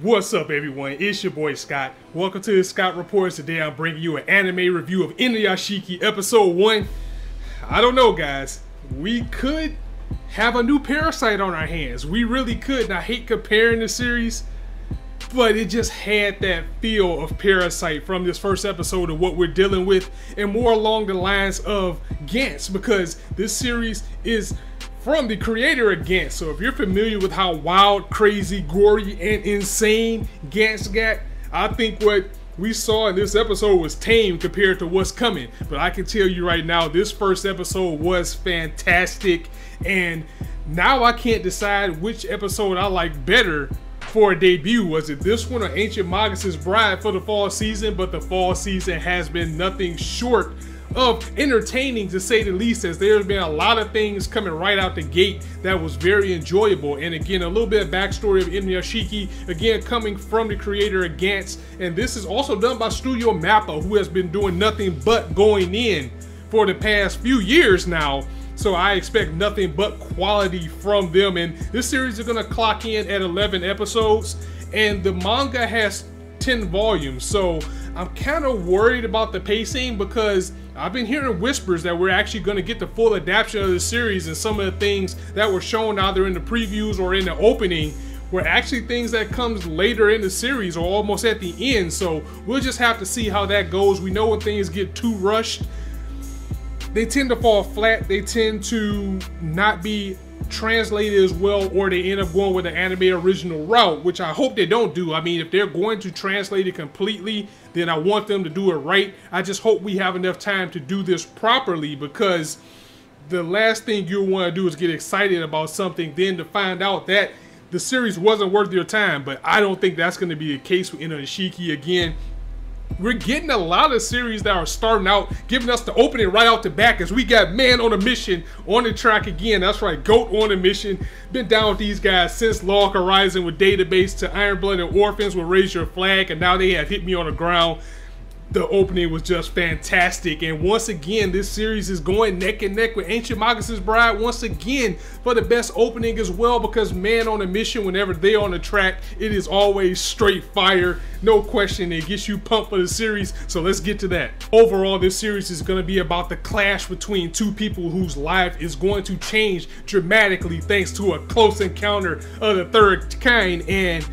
What's up, everyone? It's your boy Scott. Welcome to the Scott Reports. Today I'm bringing you an anime review of Inuyashiki episode 1. I don't know, guys. We could have a new Parasyte on our hands. We really could. And I hate comparing the series, but it just had that feel of Parasyte from this first episode of what we're dealing with, and more along the lines of Gantz, because this series is from the creator of Gantz. So if you're familiar with how wild, crazy, gory, and insane Gantz got, I think what we saw in this episode was tame compared to what's coming. But I can tell you right now, this first episode was fantastic, and now I can't decide which episode I like better for a debut. Was it this one or Ancient Magus' Bride for the fall season? But the fall season has been nothing short of entertaining, to say the least, as there's been a lot of things coming right out the gate that was very enjoyable. And again, a little bit of backstory of Inuyashiki, again coming from the creator of Gantz, and this is also done by Studio Mappa, who has been doing nothing but going in for the past few years now. So I expect nothing but quality from them, and this series is going to clock in at 11 episodes, and the manga has 10 volumes. So I'm kind of worried about the pacing, because I've been hearing whispers that we're actually going to get the full adaptation of the series, and some of the things that were shown either in the previews or in the opening were actually things that comes later in the series or almost at the end. So we'll just have to see how that goes. We know when things get too rushed, they tend to fall flat. They tend to not be translated as well, or they end up going with the anime original route, which I hope they don't do. I mean, if they're going to translate it completely, then I want them to do it right. I just hope we have enough time to do this properly, because the last thing you want to do is get excited about something, then to find out that the series wasn't worth your time. But I don't think that's going to be the case with Inuyashiki. Again, we're getting a lot of series that are starting out giving us the opening right out the back, as we got Man on a Mission on the track again. That's right, Goat on a Mission. Been down with these guys since Log Horizon with Database, to Iron Blood and Orphans with Raise Your Flag, and now they have Hit Me on the Ground. The opening was just fantastic, and once again this series is going neck and neck with Ancient Magus' Bride once again for the best opening as well, because Man on a Mission, whenever they're on the track, it is always straight fire, no question. It gets you pumped for the series, so let's get to that. Overall, this series is going to be about the clash between two people whose life is going to change dramatically thanks to a close encounter of the third kind. And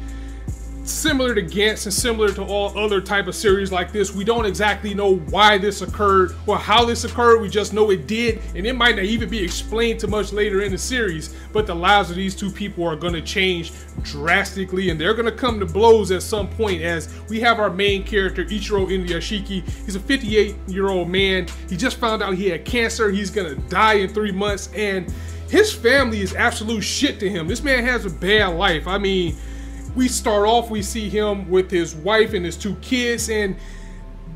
similar to Gantz and similar to all other type of series like this, we don't exactly know why this occurred or how this occurred. We just know it did, and it might not even be explained too much later in the series. But the lives of these two people are going to change drastically, and they're going to come to blows at some point, as we have our main character, Ichiro Inuyashiki. He's a 58-year-old man. He just found out he had cancer. He's going to die in 3 months, and his family is absolute shit to him. This man has a bad life. I mean, we start off, we see him with his wife and his 2 kids, and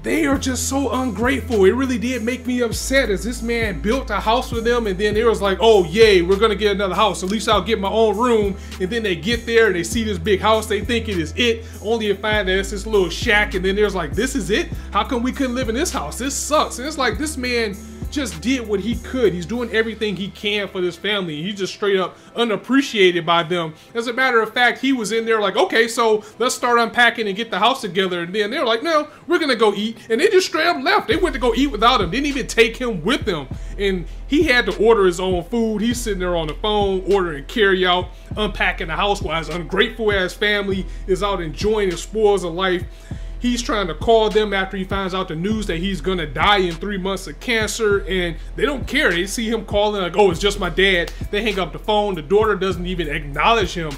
they are just so ungrateful. It really did make me upset, as this man built a house for them, and then it was like, oh yay, we're gonna get another house, at least I'll get my own room. And then they get there and they see this big house, they think it is it, only to find that it's this little shack. And then there's like, this is it? How come we couldn't live in this house? This sucks. And it's like, this man just did what he could. He's doing everything he can for this family. He's just straight up unappreciated by them. As a matter of fact, he was in there like, okay, so let's start unpacking and get the house together. And then they're like, no, we're gonna go eat. And they just straight up left. They went to go eat without him. Didn't even take him with them. And he had to order his own food. He's sitting there on the phone ordering carry out, unpacking the house, while his ungrateful ass family is out enjoying the spoils of life. He's trying to call them after he finds out the news that he's gonna die in 3 months of cancer, and they don't care. They see him calling like, oh, it's just my dad. They hang up the phone. The daughter doesn't even acknowledge him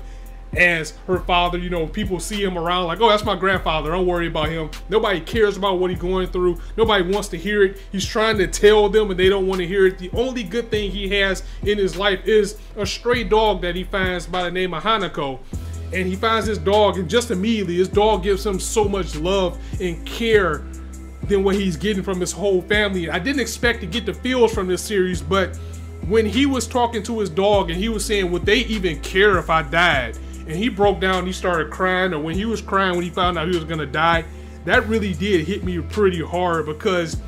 as her father. You know, people see him around like, oh, that's my grandfather, don't worry about him. Nobody cares about what he's going through. Nobody wants to hear it. He's trying to tell them and they don't want to hear it. The only good thing he has in his life is a stray dog that he finds by the name of Hanako. And he finds his dog, and just immediately his dog gives him so much love and care than what he's getting from his whole family. I didn't expect to get the feels from this series, but when he was talking to his dog and he was saying, would they even care if I died? And he broke down and he started crying, or when he was crying when he found out he was gonna die, that really did hit me pretty hard, because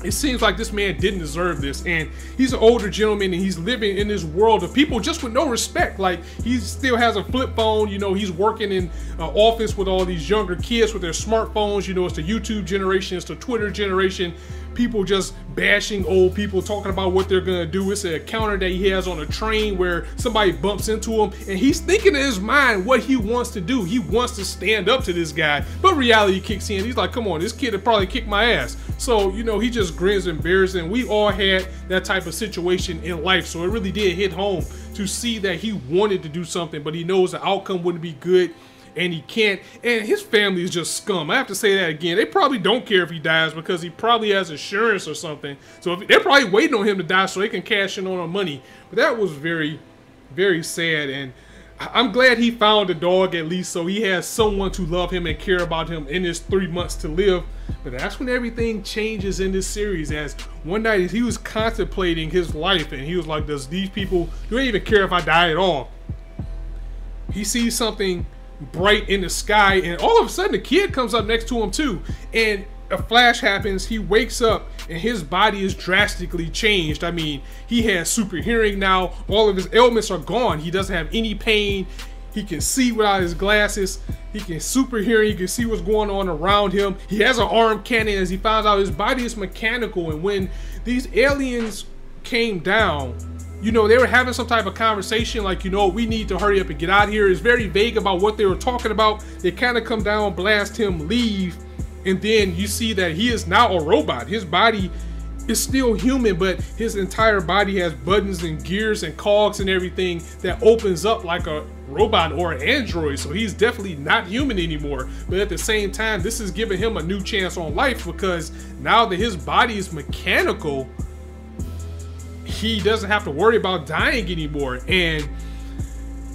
It seems like this man didn't deserve this, and he's an older gentleman and he's living in this world of people just with no respect. Like, he still has a flip phone, you know, he's working in an office with all these younger kids with their smartphones. You know, it's the YouTube generation, it's the Twitter generation. People just bashing old people, talking about what they're gonna do. It's an encounter that he has on a train where somebody bumps into him, and he's thinking in his mind what he wants to do. He wants to stand up to this guy, but reality kicks in. He's like, come on, this kid would probably kick my ass. So, you know, he just grins and bears, and we all had that type of situation in life. So it really did hit home to see that he wanted to do something, but he knows the outcome wouldn't be good, and he can't. And his family is just scum. I have to say that again. They probably don't care if he dies because he probably has insurance or something. So they're probably waiting on him to die so they can cash in on our money. But that was very, very sad. And I'm glad he found a dog at least, so he has someone to love him and care about him in his 3 months to live. But that's when everything changes in this series, as one night he was contemplating his life and he was like, do they even care if I die at all? He sees something bright in the sky, and all of a sudden the kid comes up next to him too, and a flash happens. He wakes up and his body is drastically changed. I mean, he has super hearing now. All of his ailments are gone. He doesn't have any pain. He can see without his glasses. He can super hearing. He can see what's going on around him. He has an arm cannon, as he finds out his body is mechanical. And when these aliens came down, you know, they were having some type of conversation like, you know, we need to hurry up and get out of here. It's very vague about what they were talking about. They kind of come down, blast him, leave, and then you see that he is now a robot. His body is still human, but his entire body has buttons and gears and cogs and everything that opens up like a robot or an android. So he's definitely not human anymore. But at the same time, this is giving him a new chance on life, because now that his body is mechanical, he doesn't have to worry about dying anymore. And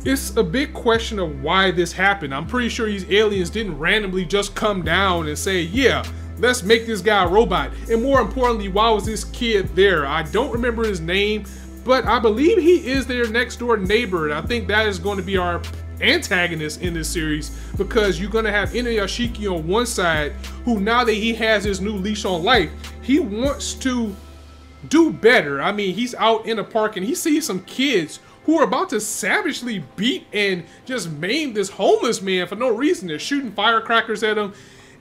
it's a big question of why this happened. I'm pretty sure these aliens didn't randomly just come down and say, yeah, let's make this guy a robot. And more importantly, why was this kid there? I don't remember his name, but I believe he is their next door neighbor. And I think that is going to be our antagonist in this series, because you're going to have Inuyashiki on one side, who now that he has his new leash on life, he wants to do better. I mean, he's out in a park and he sees some kids who are about to savagely beat and just maim this homeless man for no reason. They're shooting firecrackers at him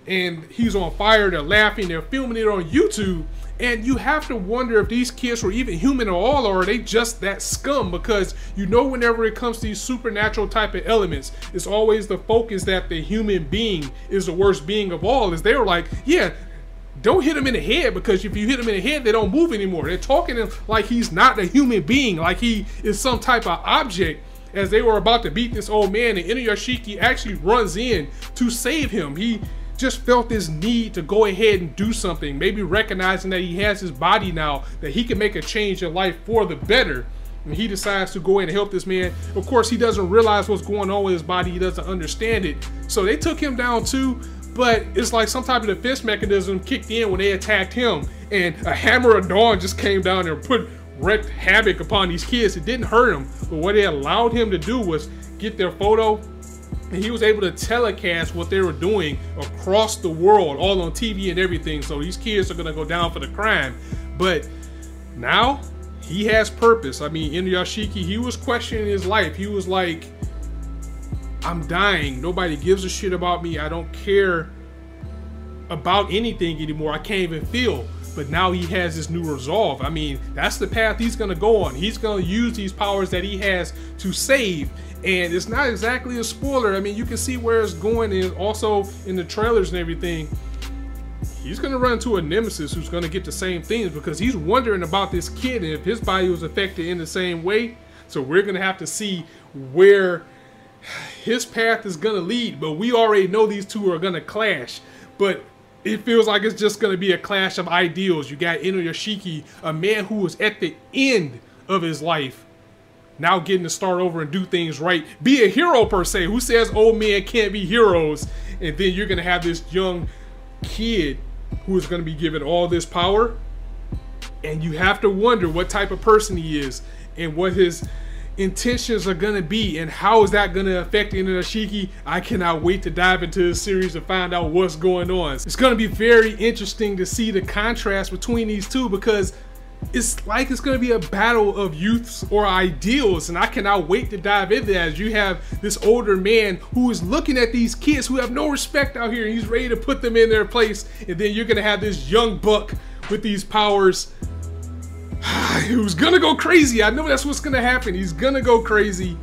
and he's on fire. They're laughing. They're filming it on YouTube. And you have to wonder if these kids were even human at all, or are they just that scum? Because you know, whenever it comes to these supernatural type of elements, it's always the focus that the human being is the worst being of all. Is they were like, yeah, don't hit him in the head, because if you hit him in the head, they don't move anymore. They're talking to him like he's not a human being, like he is some type of object, as they were about to beat this old man. And Inuyashiki actually runs in to save him. He just felt this need to go ahead and do something, maybe recognizing that he has his body now, that he can make a change in life for the better. And he decides to go in and help this man. Of course, he doesn't realize what's going on with his body. He doesn't understand it. So they took him down too. But it's like some type of defense mechanism kicked in when they attacked him, and a hammer of dawn just came down and wreaked havoc upon these kids. It didn't hurt him, but what it allowed him to do was get their photo, and he was able to telecast what they were doing across the world, all on TV and everything. So these kids are gonna go down for the crime. But now he has purpose. I mean, Inuyashiki, he was questioning his life. He was like, I'm dying. Nobody gives a shit about me. I don't care about anything anymore. I can't even feel. But now he has this new resolve. I mean, that's the path he's going to go on. He's going to use these powers that he has to save. And it's not exactly a spoiler. I mean, you can see where it's going, and also in the trailers and everything. He's going to run into a nemesis who's going to get the same things, because he's wondering about this kid and if his body was affected in the same way. So we're going to have to see where his path is gonna lead, but we already know these two are gonna clash. But it feels like it's just gonna be a clash of ideals. You got Inuyashiki, a man who was at the end of his life, now getting to start over and do things right, be a hero per se. Who says old men can't be heroes? And then you're gonna have this young kid who is gonna be given all this power, and you have to wonder what type of person he is and what his intentions are gonna be and how is that gonna affect Inuyashiki. I cannot wait to dive into this series to find out what's going on. It's gonna be very interesting to see the contrast between these two, because it's like it's gonna be a battle of youths or ideals, and I cannot wait to dive into that. As you have this older man who is looking at these kids who have no respect out here, and he's ready to put them in their place, and then you're gonna have this young buck with these powers who's gonna go crazy. I know that's what's gonna happen. He's gonna go crazy,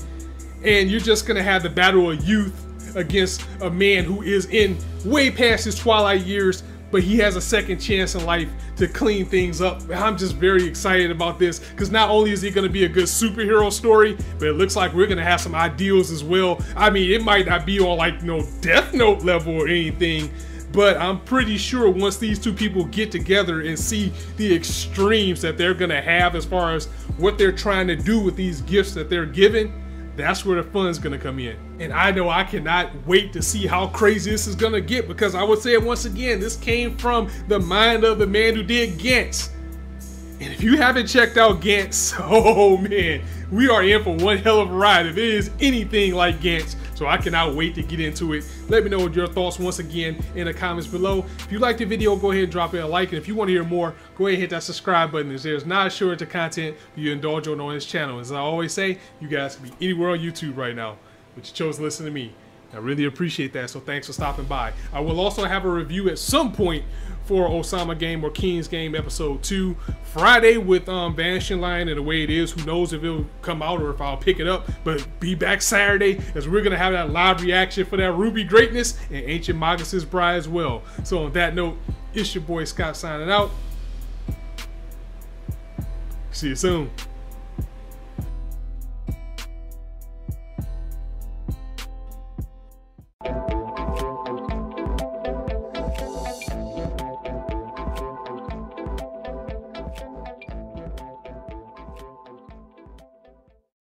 and you're just gonna have the battle of youth against a man who is in way past his twilight years, but he has a second chance in life to clean things up. I'm just very excited about this, because not only is it gonna be a good superhero story, but it looks like we're gonna have some ideals as well. I mean, it might not be on like no Death Note level or anything, but I'm pretty sure once these two people get together and see the extremes that they're gonna have as far as what they're trying to do with these gifts that they're given, that's where the fun's gonna come in. And I know I cannot wait to see how crazy this is gonna get, because I would say it once again, this came from the mind of the man who did Gantz. And if you haven't checked out Gantz, oh man, we are in for one hell of a ride if it is anything like Gantz. So I cannot wait to get into it. Let me know your thoughts once again in the comments below. If you liked the video, go ahead and drop it a like. And if you want to hear more, go ahead and hit that subscribe button, as there's not a shortage of content you indulge on this channel. As I always say, you guys can be anywhere on YouTube right now, but you chose to listen to me. I really appreciate that, so thanks for stopping by. I will also have a review at some point for Osama Game or King's Game episode 2 Friday with Vanishing Line and the way it is. Who knows if it'll come out or if I'll pick it up, but be back Saturday, as we're gonna have that live reaction for that Ruby Greatness and Ancient Magus' Bride as well. So on that note, it's your boy Scott signing out. See you soon.